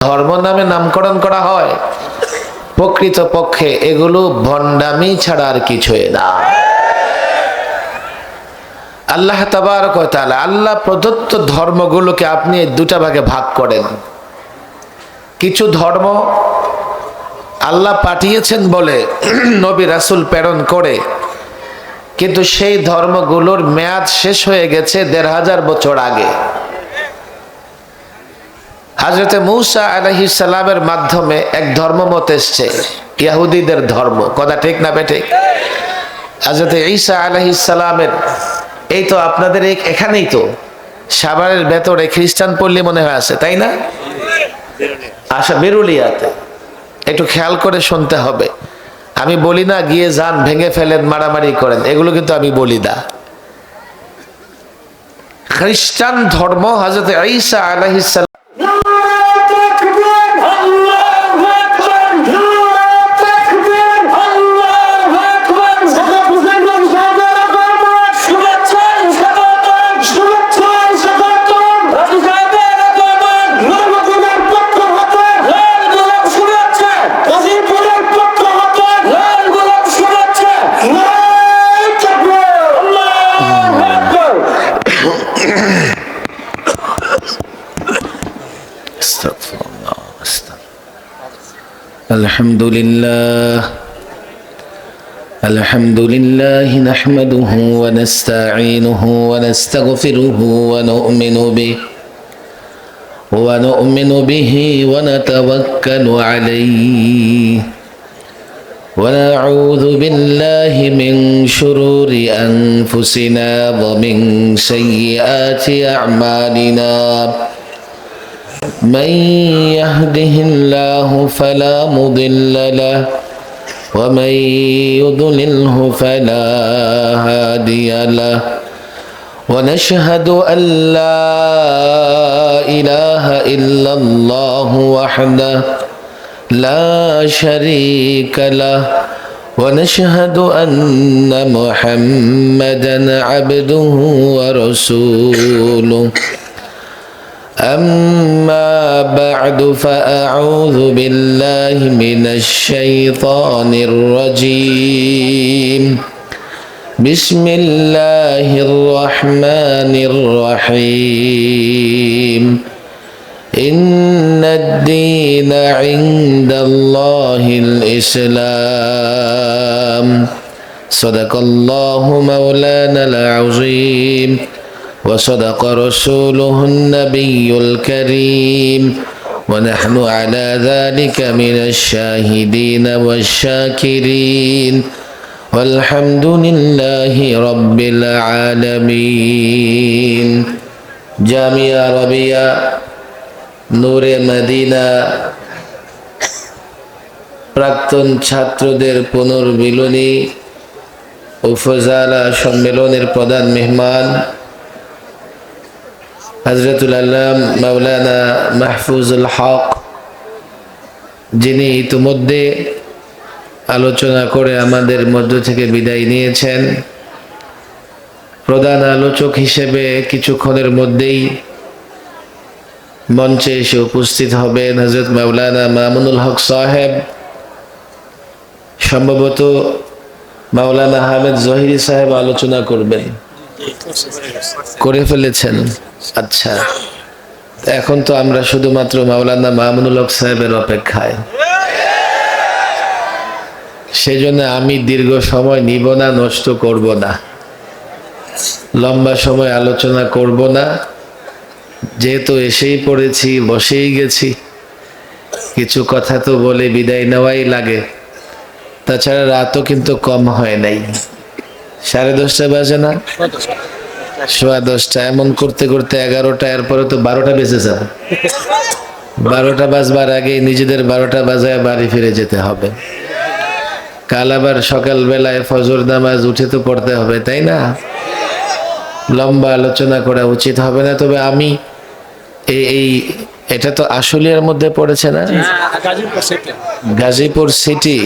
ধর্ম নামে নামকরণ করা হয়, প্রকৃত পক্ষে এগুলো ভণ্ডামি ছাড়া আর কিছুই না। আল্লাহ তাবারক ওয়া তাআলা আল্লাহ প্রদত্ত ধর্মগুলোকে আপনি দুটা ভাগে ভাগ করেন। কিছু ধর্ম আল্লাহ পাঠিয়েছেন বলে নবী রাসূল প্রেরণ করে, কিন্তু সেই ধর্মগুলোর মেয়াদ শেষ হয়ে গেছে ১৫০০ বছর আগে। হযরত মূসা আলাইহিস সালামের মাধ্যমে এক ধর্মমত এসেছে, ইহুদিদের ধর্ম। কথা ঠিক না বেঠিক? হযরত ঈসা আলাইহিস সালামের এই তো আপনাদের এখানেই তো সাভারের ভেতরে খ্রিস্টান পল্লী মনে হয় আছে, তাই না? আশা বেরুলিয়াতে। একটু খেয়াল করে শুনতে হবে। আমি বলি না গিয়ে যান ভেঙে ফেলেন মারামারি করেন, এগুলো কিন্তু আমি বলি না। খ্রিস্টান ধর্ম হযরত ঈসা আলাইহিস সালাম الحمد لله نحمده ونستعينه ونستغفره ونؤمن به ونتوكل عليه ونعوذ بالله من شرور أنفسنا ومن سيئات أعمالنا من يهده الله فلا مضل له ومن يضلله فلا هادي له ونشهد أن لا إله إلا الله وحده لا شريك له ونشهد أن محمدا عبده ورسوله أما بعد فأعوذ بالله من الشيطان الرجيم بسم الله الرحمن الرحيم إن الدين عند الله الإسلام صدق الله مولانا العظيم وصدق رسوله النبي الكريم ونحن على ذلك من الشاهدين والشاكرين والحمد لله رب العالمين জামিয়া রবিয়া নূরে মদিনা প্রাক্তন ছাত্রদের পুনর্মিলনী উপজেলা সম্মেলনের প্রধান মেহমান হযরতুল আল্লাম মাওলানা মাহফুজুল হক, যিনি ইতিমধ্যে আলোচনা করে আমাদের মধ্য থেকে বিদায় নিয়েছেন, প্রধান আলোচক হিসেবে কিছুক্ষণের মধ্যেই মঞ্চে এসে উপস্থিত হবেন হযরত মাওলানা মামুনুল হক সাহেব। সম্ভবত মাওলানা আহমেদ জহিরি সাহেব আলোচনা করবেন, করে ফেলেছেন। আচ্ছা, এখন তো আমরা শুধুমাত্র মাওলানা মামুনুল হক সাহেবের অপেক্ষায়। সেজন্য আমি দীর্ঘ সময় নিব না, নষ্ট করব না, লম্বা সময় আলোচনা করব না। যেহেতু এসেই পড়েছি, বসেই গেছি, কিছু কথা তো বলে বিদায় নেওয়াই লাগে। তাছাড়া রাতও কিন্তু কম হয় নাই, 10:30 বাজে না, 10:15। এমন করতে করতে 11টা, এরপরে তো 12টা বেজে যাবে। 12টা বাজবার আগে নিজেদের 12টা বাজায় বাড়ি ফিরে যেতে হবে। কাল আবার সকালবেলায় ফজর নামাজ উঠে তো পড়তে হবে, তাই না? লম্বা আলোচনা করা উচিত হবে না। তবে আমি এটা তো আশুলিয়ার মধ্যে পড়েছে না, গাজীপুর সিটি,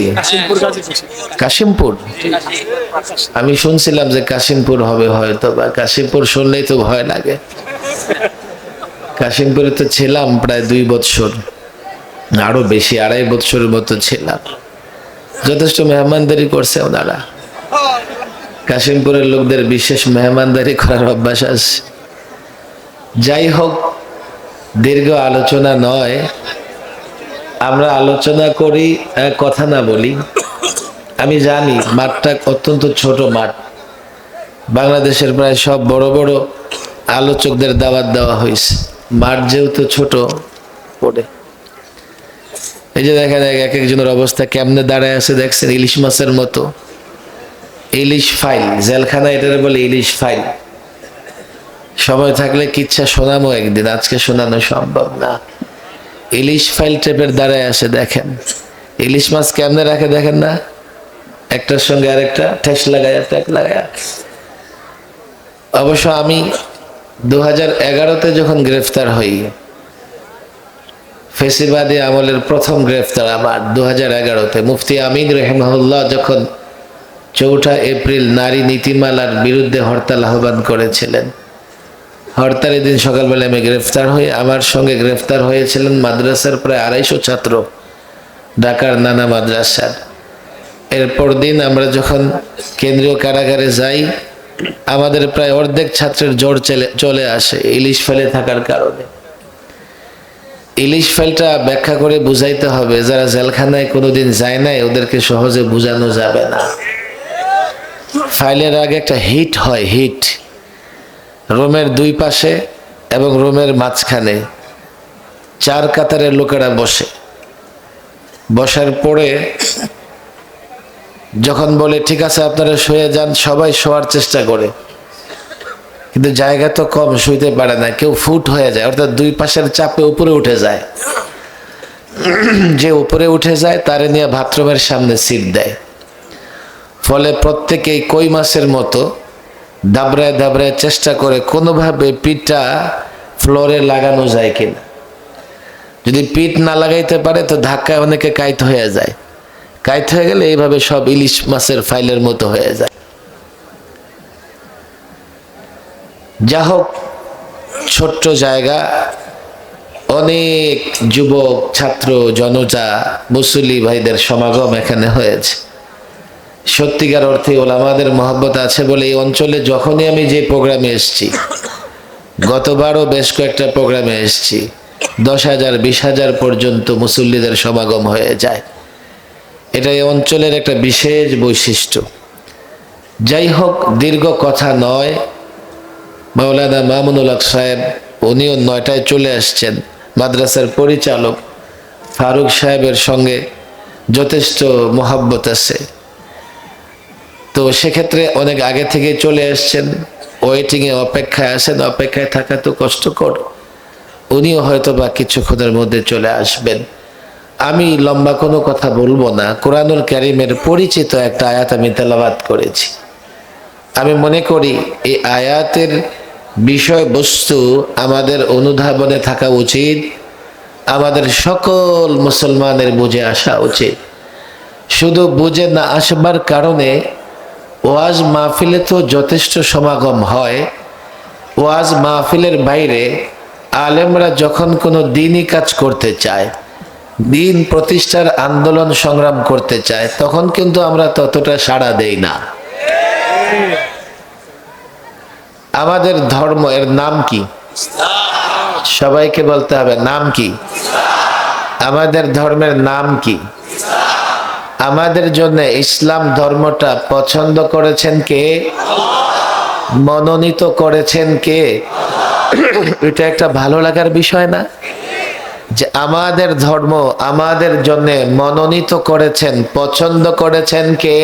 কাশিমপুর। আমি শুনছিলাম যে কাশিমপুর হবে, হয়তো বা কাশিমপুর শুনলেই তো ভয় লাগে। কাশিমপুরে তো ছিলাম প্রায় 2 বছর। আরো বেশি, 2.5 বছরের মতো ছিলাম। যথেষ্ট মেহমানদারি করছে ওনারা। কাশিমপুরের লোকদের বিশেষ মেহমানদারি করার অভ্যাস আছে। যাই হোক, দীর্ঘ আলোচনা নয়, আমরা আলোচনা করি, কথা না বলি। আমি জানি মাঠটা অত্যন্ত ছোট মাঠ, বাংলাদেশের প্রায় সব বড় বড় আলোচকদের দাওয়াত দেওয়া হয়েছে, মাঠ যেহেতু ছোট পড়ে। এই যে দেখেন এক একজনের অবস্থা কেমনে দাঁড়ায় আছে দেখছেন, ইলিশ মাছের মতো। ইলিশ ফাইল, জেলখানা এটারে বলে ইলিশ ফাইল। সময় থাকলে কিচ্ছা শোনামো একদিন, আজকে শোনানো সম্ভব না। ইলিশ ফাইল টাইপের দাঁড়ায় আসে দেখেন। ইলিশ মাছ কেমনে রাখে দেখেন না, একটার সঙ্গে আরেকটা ঠেস লাগায় ট্যাক লাগায়। অবশ্য আমি 2011-তে যখন গ্রেফতার হই, ফেসিবাদী আমলের প্রথম গ্রেফতার আমার 2011-তে, মুফতি আমিন রহিমাহুল্লাহ যখন 4 এপ্রিল নারী নীতিমালার বিরুদ্ধে হরতাল আহ্বান করেছিলেন, হরতালের দিন সকালবেলা আমি গ্রেফতার হই। আমার সঙ্গে গ্রেফতার হয়েছিলেন মাদ্রাসার প্রায় 250 ছাত্র, ঢাকার নানা মাদ্রাসার। এরপর দিন আমরা যখন কেন্দ্রীয় কারাগারে যাই, আমাদের প্রায় অর্ধেক ছাত্রের জ্বর চলে আসে ইলিশ ফাইলে থাকার কারণে। ইলিশ ফাইলটা ব্যাখ্যা করে বুঝাইতে হবে, যারা জেলখানায় কোনোদিন যায় নাই ওদেরকে সহজে বুঝানো যাবে না। ফাইলের আগে একটা হিট হয়, হিট রোমের 2 পাশে এবং রোমের মাঝখানে 4 কাতারের লোকেরা বসে। বসার পরে যখন বলে ঠিক আছে আপনারা শুয়ে যান, সবাই শোয়ার চেষ্টা করে, কিন্তু জায়গা তো কম, শুইতে পারে না, কেউ ফুট হয়ে যায়, অর্থাৎ 2 পাশের চাপে উপরে উঠে যায়। যে উপরে উঠে যায় তারে নিয়ে বাথরুমের সামনে সিট দেয়। ফলে প্রত্যেকেই কই মাছের মতো দাবড়ায় দাবড়ায় চেষ্টা করে কোনোভাবে পিঠটা ফ্লোরে লাগানো যায় কিনা। যদি পিঠ না লাগাইতে পারে তো ধাক্কায় অনেকে কাইত হয়ে যায়। কাইত হয়ে গেলে এইভাবে সব ইলিশ মাছের ফাইলের মতো হয়ে যায়। যা হোক, ছোট্ট জায়গা, অনেক যুবক ছাত্র জনতা মুসল্লি ভাইদের সমাগম এখানে হয়েছে। সত্যিকার অর্থে ওলামাদের মহব্বত আছে বলে এই অঞ্চলে যখনই আমি যে প্রোগ্রামে এসেছি, গতবারও বেশ কয়েকটা প্রোগ্রামে এসেছি, 10,000 20,000 পর্যন্ত মুসল্লিদের সমাগম হয়ে যায়। এটা এই অঞ্চলের একটা বিশেষ বৈশিষ্ট্য। যাই হোক, দীর্ঘ কথা নয়, মাওলানা মামুনুল হক সাহেব উনিও 9টায় চলে আসছেন। মাদ্রাসার পরিচালক ফারুক সাহেবের সঙ্গে যথেষ্ট মহব্বত আছে, তো সেক্ষেত্রে অনেক আগে থেকে চলে আসছেন, ওয়েটিংয়ে অপেক্ষায় আছেন। অপেক্ষায় থাকা তো কষ্টকর, উনিও হয়তো বা কিছুক্ষণের মধ্যে চলে আসবেন। আমি লম্বা কোনো কথা বলবো না। কোরআনুল কারীমের পরিচিত একটা আয়াত আমি তেলাওয়াত করেছি। আমি মনে করি এই আয়াতের বিষয়বস্তু আমাদের অনুধাবনে থাকা উচিত, আমাদের সকল মুসলমানের বুঝে আসা উচিত। শুধু বুঝে না আসবার কারণে ওয়াজ মাহফিলে তো যথেষ্ট সমাগম হয়, ওয়াজ মাহফিলের বাইরে আলেমরা যখন কোনো দিনই কাজ করতে চায়, দিন প্রতিষ্ঠার আন্দোলন সংগ্রাম করতে চায়, তখন কিন্তু আমরা ততটা সাড়া দেই না। আমাদের ধর্ম এর নাম কি? সবাইকে বলতে হবে নাম কি? আমাদের ধর্মের নাম কি? আমাদের জন্য ইসলাম ধর্মটা পছন্দ করেছেন কে? মনোনীত করেছেন কে? এটা একটা ভালো লাগার বিষয় না, যে আমাদের ধর্ম আমাদের জন্য মনোনীত করেছেন, পছন্দ করেছেন কে?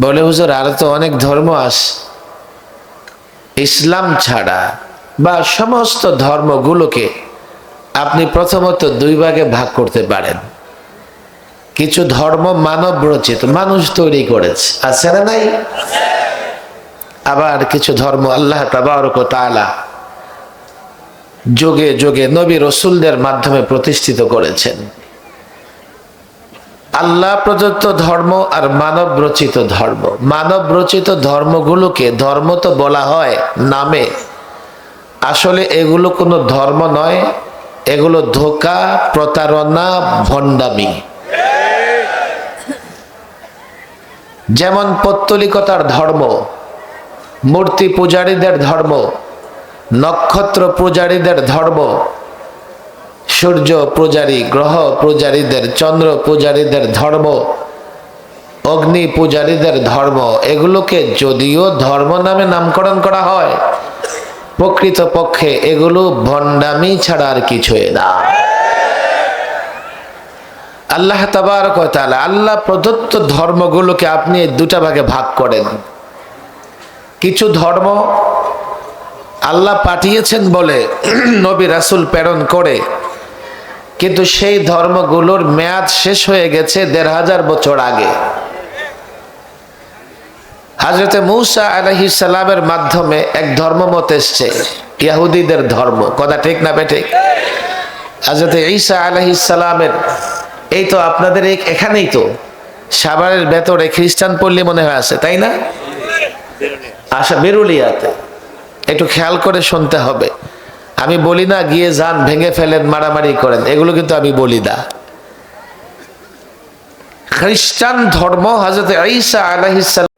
বলে হুজুর আরো তো অনেক ধর্ম আছে, ইসলাম ছাড়া বা সমস্ত ধর্মগুলোকে আপনি প্রথমত 2 ভাগে ভাগ করতে পারেন। কিছু ধর্ম মানব রচিত, মানুষ তৈরি করেছে, আছে না নাই? আবার কিছু ধর্ম আল্লাহ তাবারক ওয়া তাআলা যুগে যুগে নবী রাসূলদের মাধ্যমে প্রতিষ্ঠিত করেছেন। আল্লাহ প্রদত্ত ধর্ম আর মানব রচিত ধর্ম। মানব রচিত ধর্মগুলোকে ধর্ম তো বলা হয় নামে, আসলে এগুলো কোনো ধর্ম নয়, এগুলো ধোঁকা, প্রতারণা, ভণ্ডামি। যেমন পৌত্তলিকতার ধর্ম, মূর্তি পূজারীদের ধর্ম, নক্ষত্র পূজারীদের ধর্ম, সূর্য পূজারী, গ্রহ পূজারীদের, চন্দ্র পূজারীদের ধর্ম, অগ্নি পূজারীদের ধর্ম, এগুলোকে যদিও ধর্ম নামে নামকরণ করা হয়, প্রকৃতপক্ষে এগুলো ভণ্ডামি ছাড়া আর কিছুই না। আল্লাহ তাবারক ওয়া তাআলা আল্লাহ প্রদত্ত ধর্মগুলোকে আপনি দুটা ভাগে ভাগ করেন। কিছু ধর্ম আল্লাহ পাঠিয়েছেন বলে নবী রাসূল প্রেরণ করে, কিন্তু সেই ধর্মগুলোর মেয়াদ শেষ হয়ে গেছে ১৫০০ বছর আগে। হযরত মূসা আলাইহিস সালামের মাধ্যমে এক ধর্মমত এসেছে, ইহুদিদের ধর্ম। কথা ঠিক না বেঠিক? হযরত ঈসা আলাইহিস সালামের, এই তো আপনাদের এখানেই তো সাভারের ভেতরে খ্রিস্টান পল্লী মনে হয় আছে, তাই না? আশা বেরুলিয়াতে। একটু খেয়াল করে শুনতে হবে। আমি বলি না গিয়ে যান, ভেঙে ফেলেন, মারামারি করেন, এগুলো কিন্তু আমি বলি না। খ্রিস্টান ধর্ম হযরত ঈসা আলাইহিস সালাম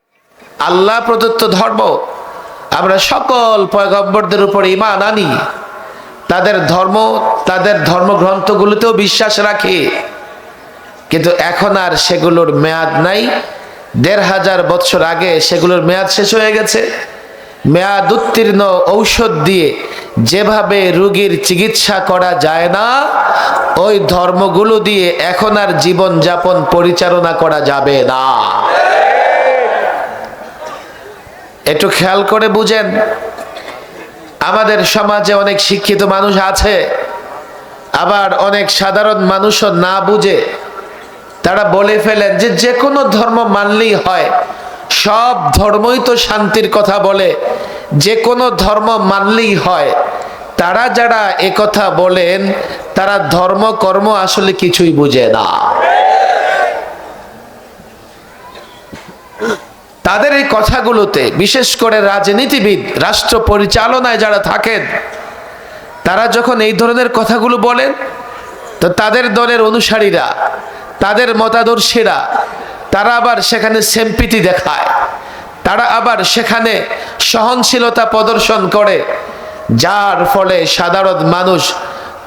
আল্লাহ প্রদত্ত ধর্ম। আমরা সকল পয়গম্বরদের উপর ঈমান আনি, তাদের ধর্ম, তাদের ধর্মগ্রন্থগুলোতেও বিশ্বাস রাখি, কিন্তু এখন আর সেগুলোর মেয়াদ নাই। ১৫০০ বছর আগে সেগুলোর মেয়াদ শেষ হয়ে গেছে। মেয়াদ উত্তীর্ণ ঔষধ দিয়ে যেভাবে রোগীর চিকিৎসা করা যায় না, ওই ধর্মগুলো দিয়ে এখন আর জীবন যাপন পরিচালনা করা যাবে না। একটু খেয়াল করে বুঝেন। আমাদের সমাজে অনেক শিক্ষিত মানুষ আছে, আবার অনেক সাধারণ মানুষও না বুঝে তারা বলে ফেলেন যে যে কোনো ধর্ম মানলেই হয়, সব ধর্মই তো শান্তির কথা বলে, যে কোনো ধর্ম মানলেই হয়। তারা যারা একথা বলেন তারা ধর্ম কর্ম আসলে কিছুই বুঝে না। তাদের এই কথাগুলোতে বিশেষ করে রাজনীতিবিদ, রাষ্ট্র পরিচালনায় যারা থাকেন, তারা যখন এই ধরনের কথাগুলো বলেন, তো তাদের দলের অনুসারীরা, তাদের মতাদর্শীরা, তারা আবার সেখানে সিম্প্যাথি দেখায়, তারা আবার সেখানে সহনশীলতা প্রদর্শন করে, যার ফলে সাধারণ মানুষ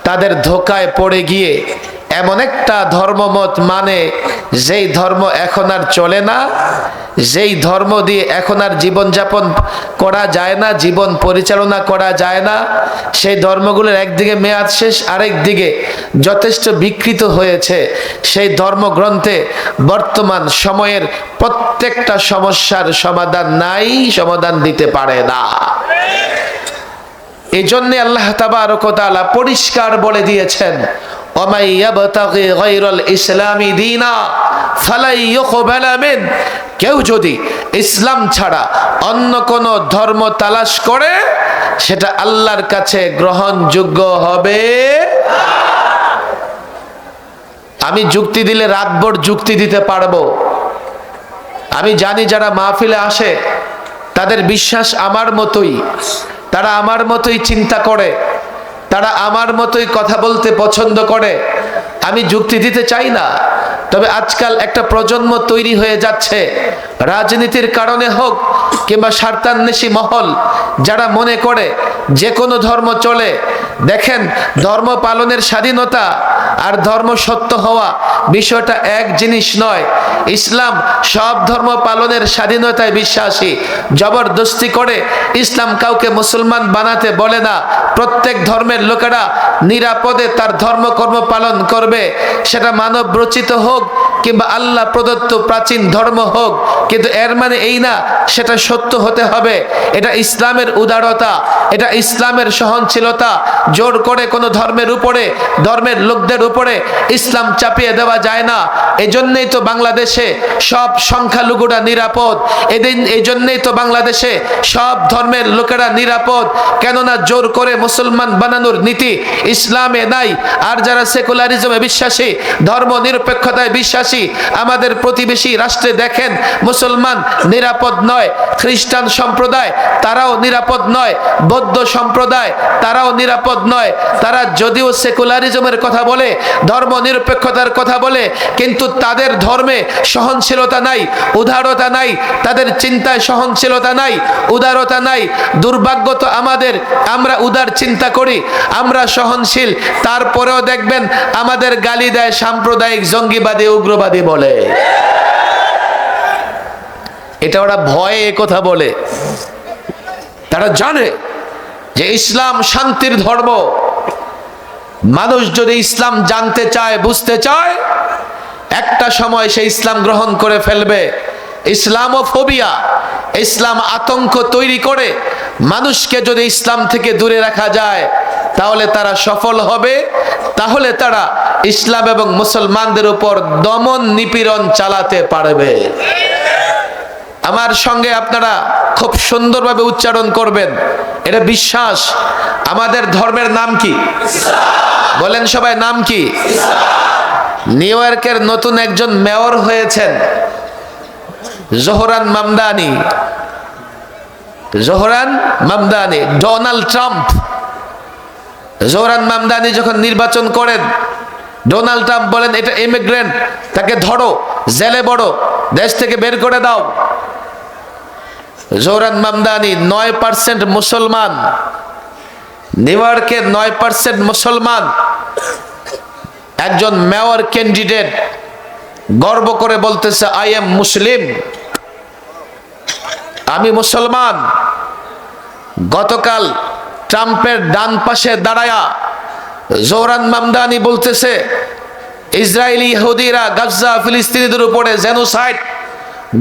তাদের ধোঁকায় পড়ে গিয়ে এমন একটা ধর্মমত মানে, যেই ধর্ম এখন আর চলে না, যেই ধর্ম দিয়ে এখন আর জীবনযাপন করা যায় না, জীবন পরিচালনা করা যায় না। সেই ধর্মগুলোর একদিকে মেয়াদ শেষ, আরেক দিকে যথেষ্ট বিকৃত হয়েছে। সেই ধর্মগ্রন্থে বর্তমান সময়ের প্রত্যেকটা সমস্যার সমাধান নাই, সমাধান দিতে পারে না। এই জন্য আল্লাহ তাবারক ওয়া তাআলা পরিষ্কার বলে দিয়েছেন, ওয়ামাই ইয়াবতাগি গায়রাল ইসলামি দীনা ফালাই ইউকবালা মিন, কেউ যদি ইসলাম ছাড়া অন্য কোন ধর্ম তালাশ করে সেটা আল্লাহর কাছে গ্রহণযোগ্য হবে। আমি যুক্তি দিলে রাতভর যুক্তি দিতে পারবো। আমি জানি যারা মাহফিলে আসে তাদের বিশ্বাস আমার মতোই, তারা আমার মতোই চিন্তা করে, তারা আমার মতোই কথা বলতে পছন্দ করে। আমি যুক্তি দিতে চাই না, তবে আজকাল একটা প্রজন্ম তৈরি হয়ে যাচ্ছে, রাজনীতির কারণে হোক কিংবা স্বার্থান্বেষী মহল, যারা মনে করে যে কোনো ধর্ম চলে। দেখেন, ধর্ম পালনের স্বাধীনতা আর ধর্ম সত্য হওয়া বিষয়টা এক জিনিস নয়। ইসলাম সব ধর্ম পালনের স্বাধীনতায় বিশ্বাসী। জবরদস্তি করে ইসলাম কাউকে মুসলমান বানাতে বলে না। প্রত্যেক ধর্মের লোকেরা নিরাপদে তার ধর্মকর্ম পালন করবে, সেটা মানব রচিত হোক কিংবা আল্লাহ প্রদত্ত প্রাচীন ধর্ম হোক, কিন্তু এর মানে এই না সেটা সত্য হতে হবে। এটা ইসলামের উদারতা, এটা ইসলামের সহনশীলতা। জোর করে কোনো ধর্মের উপরে, ধর্মের লোকদের উপরে ইসলাম চাপিয়ে দেওয়া যায় না। এজন্যই তো বাংলাদেশে সব সংখ্যালঘুরা নিরাপদ, এই জন্যই তো বাংলাদেশে সব ধর্মের লোকেরা নিরাপদ। কেননা জোর করে মুসলমান বানানোর নীতি ইসলামে নাই। আর যারা সেকুলারিজমে বিশ্বাসী, ধর্ম নিরপেক্ষতায় বিশ্বাসী, পাশাপাশি আমাদের প্রতিবেশী রাষ্ট্রে দেখেন মুসলমান নিরাপদ নয়, খ্রিস্টান সম্প্রদায় তারাও নিরাপদ নয়, বৌদ্ধ সম্প্রদায় তারাও নিরাপদ নয়। তারা যদিও সেকুলারিজমের কথা বলে, ধর্ম নিরপেক্ষতার কথা বলে, কিন্তু তাদের ধর্মে সহনশীলতা নাই, উদারতা নাই, তাদের চিন্তায় সহনশীলতা নাই, উদারতা নাই। দুর্ভাগ্য তো আমাদের, আমরা উদার চিন্তা করি, আমরা সহনশীল, তারপরেও দেখবেন আমাদের গালি দেয়, সাম্প্রদায়িক, জঙ্গিবাদী, উগ্রবাদী বলে। এটা ওরা ভয়ে কথা বলে। তারা জানে যে ইসলাম শান্তির ধর্ম। মানুষ যদি ইসলাম জানতে চায়, বুঝতে চায়, একটা সময় সে ইসলাম গ্রহণ করে ফেলবে। ইসলামোফোবিয়া, ইসলাম আতঙ্ক তৈরি করে মানুষকে যদি ইসলাম থেকে দূরে রাখা যায়, তাহলে তারা সফল হবে। তাহলে তারা ইসলাম এবং মুসলমানদের উপর দমন নিপীড়ন চালাতে পারবে। আমার সঙ্গে আপনারা খুব সুন্দরভাবে উচ্চারণ করবেন, এটা বিশ্বাস। আমাদের ধর্মের নাম কি? বলেন সবাই, নাম কি? নিউ ইয়র্কের নতুন একজন মেয়র হয়েছেন, Zohran Mamdani. Zohran Mamdani, Donald Trump. Zohran Mamdani যখন নির্বাচন করেন, ডোনাল্ড ট্রাম্প বলেন এটা ইমিগ্রেন্ট, তাকে ধরো, জেলে বড়, দেশ থেকে বের করে দাও। জোহরান মামদানি 9% মুসলমান, নিউ ইয়র্কে 9% মুসলমান, একজন মেয়র ক্যান্ডিডেট গর্ব করে বলতেছে আই এম মুসলিম, আমি মুসলমান। গতকাল ট্রাম্পের ডান পাশে দাঁড়ায়া জোহরান মামদানি বলতেছে ইসরায়েলি ইহুদিরা গাজা ফিলিস্তিনিদের উপরে জেনোসাইড,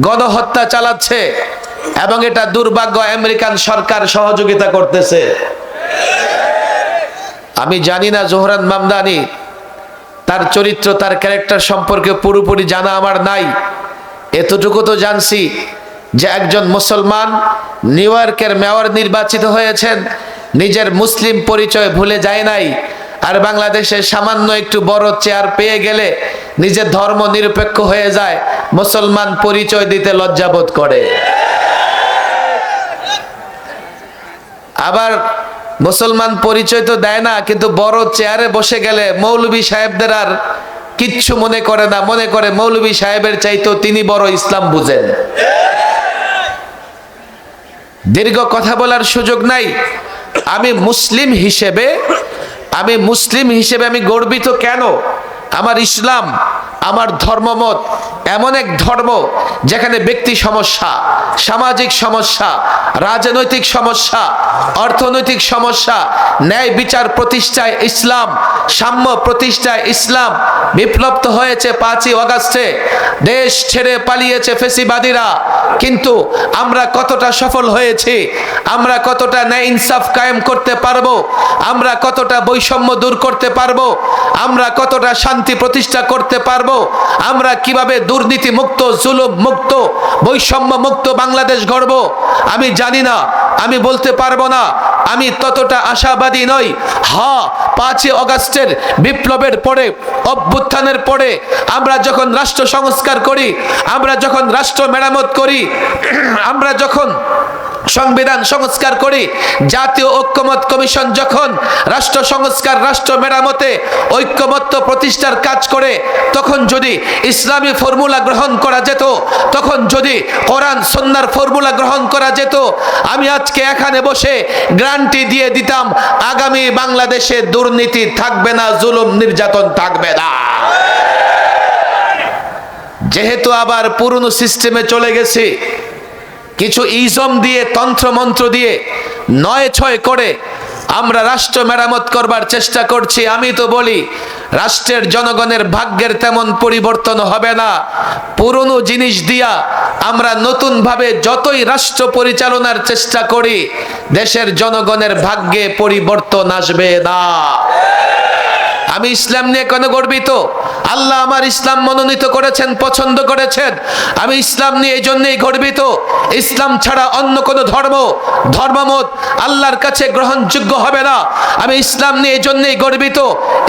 গণহত্যা চালাচ্ছে এবং এটা দুর্ভাগ্য আমেরিকান সরকার সহযোগিতা করতেছে। আমি জানি না জোহরান মামদানি, তার চরিত্র, তার ক্যারেক্টার সম্পর্কে পুরোপুরি জানা আমার নাই। এতটুকু তো জানছি যে একজন মুসলমান নিউ ইয়র্কের মেয়র নির্বাচিত হয়েছেন, নিজের মুসলিম পরিচয় ভুলে যায় নাই। আর বাংলাদেশে সামান্য একটু বড় চেয়ার পেয়ে গেলে নিজের ধর্ম নিরপেক্ষ হয়ে যায়, মুসলমান পরিচয় দিতে লজ্জাবোধ করে। আবার মুসলমান পরিচয় তো দেয় না, কিন্তু বড় চেয়ারে বসে গেলে মৌলভী সাহেবদের আর কিচ্ছু মনে করে না, মনে করে মৌলভী সাহেবের চাইতেও তিনি বড় ইসলাম বুঝেন। দীর্ঘ কথা বলার সুযোগ নাই। আমি মুসলিম হিসেবে আমি গর্বিত। কেন? আমার ইসলাম, আমার ধর্মমত এমন এক ধর্ম যেখানে ব্যক্তি সমস্যা, সামাজিক সমস্যা, রাজনৈতিক সমস্যা, অর্থনৈতিক সমস্যা, ন্যায় বিচার প্রতিষ্ঠায় ইসলাম, সাম্য প্রতিষ্ঠায় ইসলাম। বিপ্লব তো হয়েছে 5ই আগস্টে, দেশ ছেড়ে পালিয়েছে ফেসিবাদীরা, কিন্তু আমরা কতটা সফল হয়েছি? আমরা কতটা ন্যায় ইনসাফ কায়েম করতে পারবো? আমরা কতটা বৈষম্য দূর করতে পারবো? আমরা কতটা শান্তি প্রতিষ্ঠা করতে পারবো? আমরা কিভাবে দুর্নীতি মুক্ত, জুলুম মুক্ত, বৈষম্য মুক্ত বাংলাদেশ গড়ব? আমি জানি না, আমি বলতে পারবো না, আমি ততটা আশাবাদী নই। হ্যাঁ, 5ই আগস্টের বিপ্লবের পরে, অভ্যুত্থানের পরে আমরা যখন রাষ্ট্র সংস্কার করি, আমরা যখন রাষ্ট্র মেরামত করি, আমরা যখন সংবিধান সংস্কার করি, জাতীয় ঐক্যমত কমিশন যখন রাষ্ট্র সংস্কার, রাষ্ট্র মেরামতে ঐক্যমত্য প্রতিষ্ঠার কাজ করে, তখন যদি ইসলামী ফর্মুলা গ্রহণ করা যেত, তখন যদি কোরআন সুন্নাহর ফর্মুলা গ্রহণ করা যেত, আমি আজকে এখানে বসে গ্যারান্টি দিয়ে দিতাম আগামী বাংলাদেশে দুর্নীতি থাকবে না, জুলুম নির্যাতন থাকবে না। যেহেতু আবার পুরনো সিস্টেমে চলে গেছি, কিছু ইজম দিয়ে, তন্ত্র মন্ত্র দিয়ে 9-6 করে আমরা রাষ্ট্র মেরামত করবার চেষ্টা করছি। আমি তো বলি রাষ্ট্রের জনগণের ভাগ্যের তেমন পরিবর্তন হবে না। পুরনো জিনিস দিয়া আমরা নতুন ভাবে যতই রাষ্ট্র পরিচালনার চেষ্টা করি, দেশের জনগণের ভাগ্যে পরিবর্তন আসবে না। আমি ইসলাম নিয়ে কেন গর্বিত? আল্লাহ আমার ইসলাম মনোনীত করেছেন, পছন্দ করেছেন। আমি ইসলাম নিয়ে এই জন্যই গর্বিত। ইসলাম ছাড়া অন্য কোনো ধর্মমত আল্লাহর কাছে গ্রহণযোগ্য হবে না। আমি ইসলাম নিয়ে এই জন্যই গর্বিত।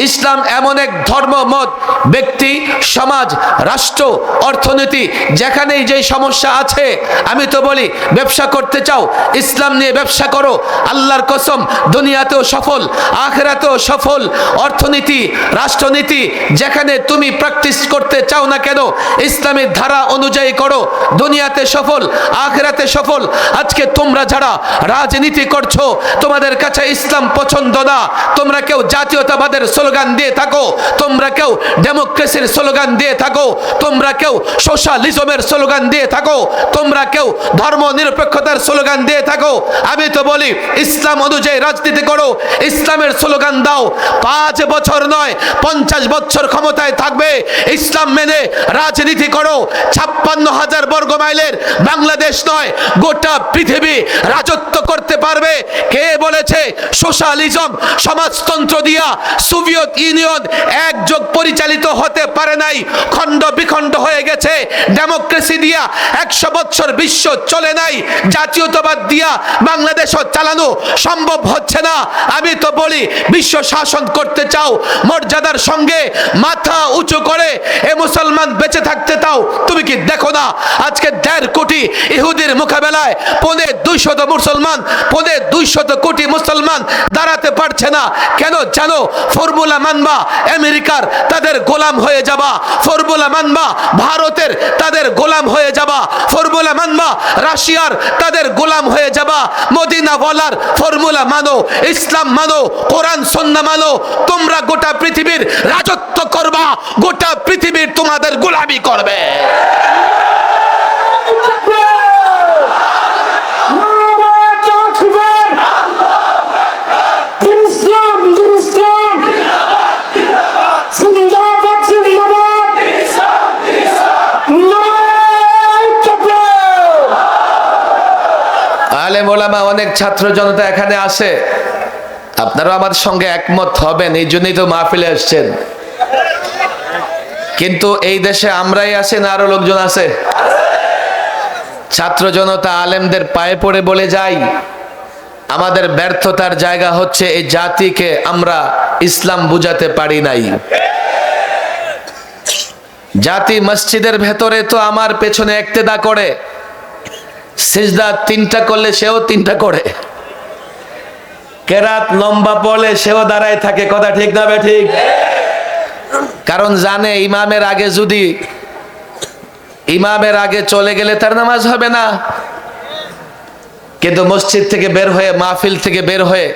ইসলাম এমন এক ধর্মমত, ব্যক্তি, সমাজ, রাষ্ট্র, অর্থনীতি, যেখানেই যেই সমস্যা আছে, আমি তো বলি ব্যবসা করতে চাও, ইসলাম নিয়ে ব্যবসা করো। আল্লাহর কসম, দুনিয়াতেও সফল, আখিরাতেও সফল। অর্থনীতি, রাষ্ট্রনীতি যেখানে তুমি প্র্যাকটিস করতে চাও না কেন, ইসলামের ধারা অনুযায়ী করো, দুনিয়াতে সফল, আখিরাতে সফল। আজকে তোমরা যারা রাজনীতি করছো, তোমাদের কাছে ইসলাম পছন্দ না, তোমরা কেউ জাতীয়তাবাদের স্লোগান দিয়ে থাকো, তোমরা কেউ ডেমোক্রেসির স্লোগান দিয়ে থাকো, তোমরা কেউ সোশ্যালিজমের স্লোগান দিয়ে থাকো, তোমরা কেউ ধর্ম নিরপেক্ষতার স্লোগান দিয়ে থাকো। আমি তো বলি ইসলাম অনুযায়ী রাজনীতি করো, ইসলামের স্লোগান দাও। 5 বছর নয়, 50 বছর ক্ষমতায় থাকবে, ইসলাম মেনে রাজনীতি করো। 56,000 বর্গ মাইলের বাংলাদেশ নয়, গোটা পৃথিবী রাজত্ব করতে পারবে। কে বলেছে সোশ্যালিজম, সমাজতন্ত্র দিয়া সোভিয়েত ইউনিয়ন একযোগ পরিচালিত হতে পারে নাই, খণ্ড বিখণ্ড হয়ে গেছে। ডেমোক্রেসি দিয়া 100 বছর বিশ্ব চলে নাই, জাতীয়তাবাদ দিয়া বাংলাদেশও চালানো সম্ভব হচ্ছে না। আমি তো বলি বিশ্ব শাসন করতে চাও, মর্যাদার সঙ্গে মাথা উঁচু করে এ মুসলমান বেঁচে থাকতে চাও, তুমি কি দেখো না আজকে 1.5 কোটি ইহুদির মোকাবেলায় 250 মুসলমান, 250 কোটি মুসলমান দাঁড়াতে পারছে না কেন জানো? ফর্মুলা মানবা আমেরিকার, তাদের গোলাম হয়ে যাবা। ফর্মুলা মানবা ভারতের, তাদের গোলাম হয়ে যাবা। ফর্মুলা মানবা রাশিয়ার, তাদের গোলাম হয়ে যাবা। মদিনা ওয়ালার ফর্মুলা মানো, ইসলাম মানো, কোরআন সুন্নাহ মানো, তোমরা গোটা পৃথিবীর রাজত্ব করবা, গোটা পৃথিবীর তোমাদের গোলামি করবে। আলেম ওলামা, অনেক ছাত্র জনতা এখানে আসে, আপনারা আমাদের সঙ্গে একমত হবেন, এই জন্যই তো মাহফিলে আসছেন। কিন্তু এই দেশে আমরাই আছি না আরো লোকজন আছে? ছাত্র জনতা আলেমদের পায়ে পড়ে বলে যাই, আমাদের ব্যর্থতার জায়গা হচ্ছে এই জাতিকে আমরা ইসলাম বুঝাতে পারি নাই। জাতি মসজিদের ভেতরে তো আমার পেছনে ইক্তেদা করে, সিজদা 3টা করলে সেও 3টা করে, কেরাত লম্বা পড়লে সেও দাঁড়ায় থাকে। কথা ঠিক না ঠিক? কারণ জানে ইমামের আগে চলে গেলে তার নামাজ হবে না। কিন্তু মসজিদ থেকে বের হয়ে, মাহফিল থেকে বের হয়ে,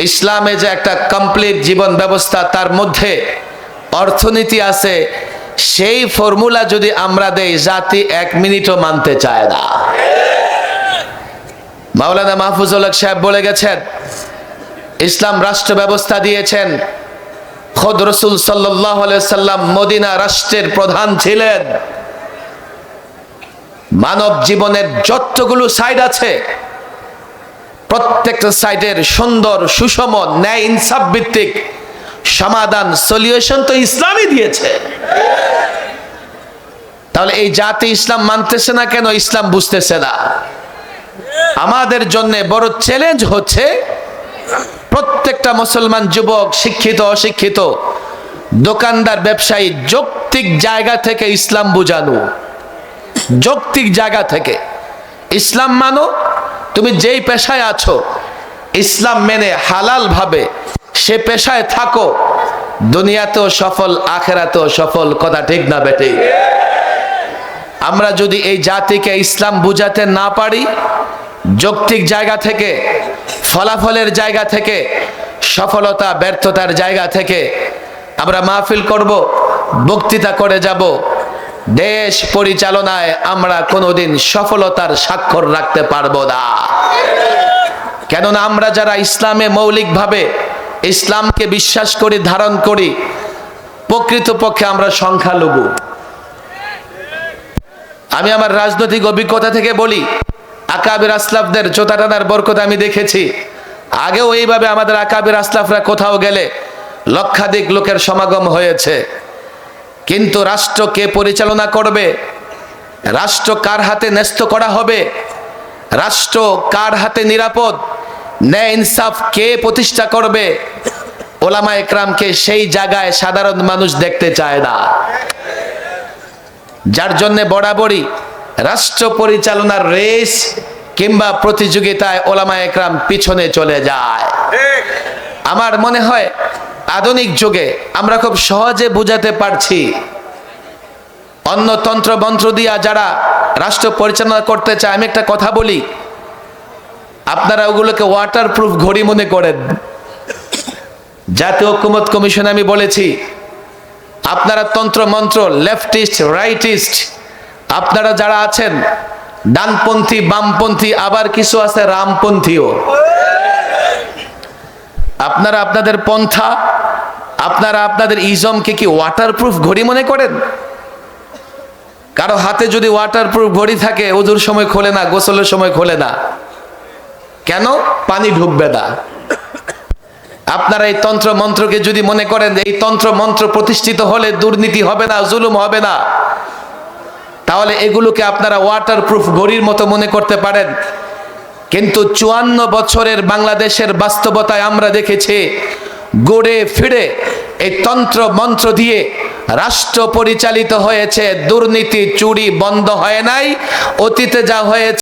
ইসলামে যে একটা কমপ্লিট জীবন ব্যবস্থা, তার মধ্যে অর্থনীতি আছে, সেই ফর্মুলা যদি আমরা দেই, জাতি 1 মিনিটও মানতে চায় না। মাওলানা মাহফুজুল হক সাহেব বলে গেছেন, ইসলাম রাষ্ট্র ব্যবস্থা দিয়েছেন। খোদ রাসূল সাল্লাল্লাহু আলাইহি সাল্লাম মদিনা রাষ্ট্রের প্রধান ছিলেন। মানব জীবনের যতগুলো সাইড আছে, প্রত্যেকটা সাইডের সুন্দর, সুষম, ন্যায় ইনসাফ ভিত্তিক সমাধান, সলিউশন তো ইসলামই দিয়েছে। তাহলে এই জাতি ইসলাম মানতেছে না কেন? ইসলাম বুঝতেছে না। আমাদের জন্য বড় চ্যালেঞ্জ হচ্ছে প্রত্যেকটা মুসলমান যুবক, শিক্ষিত অশিক্ষিত, দোকানদার, ব্যবসায়ী, যৌক্তিক জায়গা থেকে ইসলাম বুঝানো। যৌক্তিক জায়গা থেকে ইসলাম মানো। তুমি যেই পেশায় আছো, ইসলাম মেনে হালাল ভাবে সে পেশায় থাকো, দুনিয়াতেও সফল, আখেরাতেও সফল। কথা ঠিক না বেঠিক? আমরা যদি এই জাতিকে ইসলাম বুঝাতে না পারি, যৌক্তিক জায়গা থেকে, ফলাফলের জায়গা থেকে, সফলতা ব্যর্থতার জায়গা থেকে আমরা মাহফিল করব, বক্তৃতা করে যাব, দেশ পরিচালনায় আমরা কোনোদিন সফলতার স্বাক্ষর রাখতে পারবো না। কেননা আমরা যারা ইসলামে মৌলিকভাবে ইসলামকে বিশ্বাস করি, ধারণ করি, প্রকৃতপক্ষে আমরা সংখ্যালঘু। আমি আমার রাজনৈতিক অভিজ্ঞতা থেকে বলি, আকাবির আসলাফদের জোতা টানার বরকত আমি দেখেছি। আগেও এইভাবে আমাদের আকাবির আসলাফরা কোথাও গেলে লক্ষাধিক লোকের সমাগম হয়েছে। কিন্তু রাষ্ট্র কে পরিচালনা করবে, রাষ্ট্র কার হাতে ন্যস্ত করা হবে, রাষ্ট্র কার হাতে নিরাপদ, ন্যায় ইনসাফ কে প্রতিষ্ঠা করবে, ওলামা একরামকে সেই জায়গায় সাধারণ মানুষ দেখতে চায় না। যার জন্য বরাবরই রাষ্ট্র পরিচালনার রেস কিংবা প্রতিযোগিতায় ওলামা একরাম পিছনে চলে যায়। আমার মনে হয় আধুনিক যুগে আমরা খুব সহজে বুঝাতে পারছি। অন্য তন্ত্র মন্ত্র দিয়া যারা রাষ্ট্র পরিচালনা করতে চায়, আমি একটা কথা বলি, আপনারা ওগুলোকে ওয়াটারপ্রুফ ঘড়ি মনে করেন। জাতীয় ঐকমত্য কমিশনে আমি বলেছি, আপনারা তন্ত্র মন্ত্র, লেফটিস্ট রাইটিস্ট, আপনারা যারা আছেন ডানপন্থী বামপন্থী, আবার কিছু আছে রামপন্থীও, আপনারা আপনাদের পন্থা, আপনারা আপনাদের ইজমকে কি ওয়াটারপ্রুফ ঘড়ি মনে করেন? কারো হাতে যদি ওয়াটারপ্রুফ ঘড়ি থাকে, ওযুর সময় খোলে না, গোসলের সময় খোলে না, কেন? পানি ঢুকবে না। আপনারা এই তন্ত্র মন্ত্রকে যদি মনে করেন এই তন্ত্র মন্ত্র প্রতিষ্ঠিত হলে দুর্নীতি হবে না, জুলুম হবে না, তাহলে এগুলোকে আপনারা ওয়াটারপ্রুফ ঘড়ির মতো মনে করতে পারেন। কিন্তু 54 বছরের বাংলাদেশের বাস্তবতায় আমরা দেখেছি, গড়ে ফিরে এই তন্ত্র মন্ত্র দিয়ে রাষ্ট্র পরিচালিত হয়েছে, দুর্নীতি চুরি বন্ধ হয় নাই। অতীতে যা হয়েছে